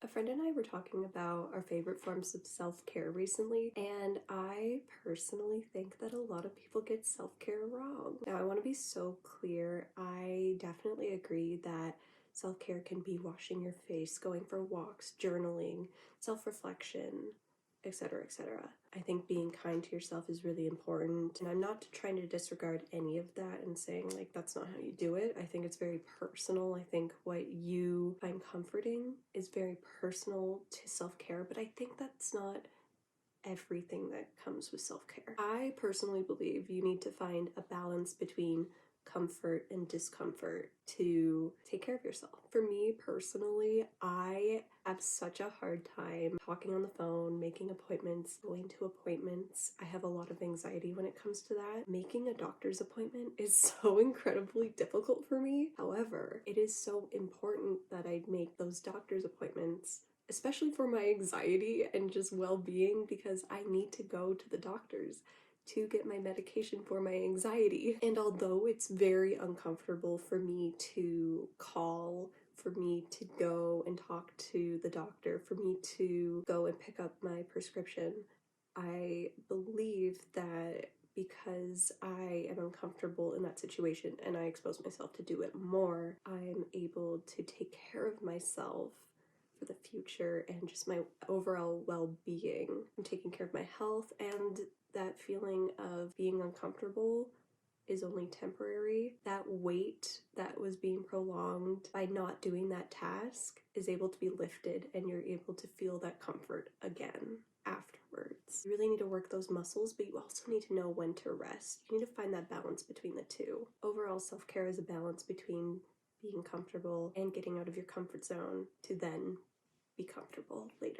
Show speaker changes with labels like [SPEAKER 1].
[SPEAKER 1] A friend and I were talking about our favorite forms of self-care recently, and I personally think that a lot of people get self-care wrong. Now, I want to be so clear. I definitely agree that self-care can be washing your face, going for walks, journaling, self-reflection, etc., etc. I think being kind to yourself is really important, and I'm not trying to disregard any of that and saying like that's not how you do it. I think it's very personal. I think what you find comforting is very personal to self-care, but I think that's not everything that comes with self-care. I personally believe you need to find a balance between comfort and discomfort to take care of yourself. For me personally, I have such a hard time talking on the phone, making appointments, going to appointments. I have a lot of anxiety when it comes to that. Making a doctor's appointment is so incredibly difficult for me. However, it is so important that I make those doctor's appointments, especially for my anxiety and just well-being, because I need to go to the doctors to get my medication for my anxiety. And although it's very uncomfortable for me to call, for me to go and talk to the doctor, for me to go and pick up my prescription, I believe that because I am uncomfortable in that situation and I expose myself to do it more, I'm able to take care of myself for the future and just my overall well-being. I'm taking care of my health, and that feeling of being uncomfortable is only temporary. That weight that was being prolonged by not doing that task is able to be lifted, and you're able to feel that comfort again afterwards. You really need to work those muscles, but you also need to know when to rest. You need to find that balance between the two. Overall, self-care is a balance between being comfortable and getting out of your comfort zone to then be comfortable later.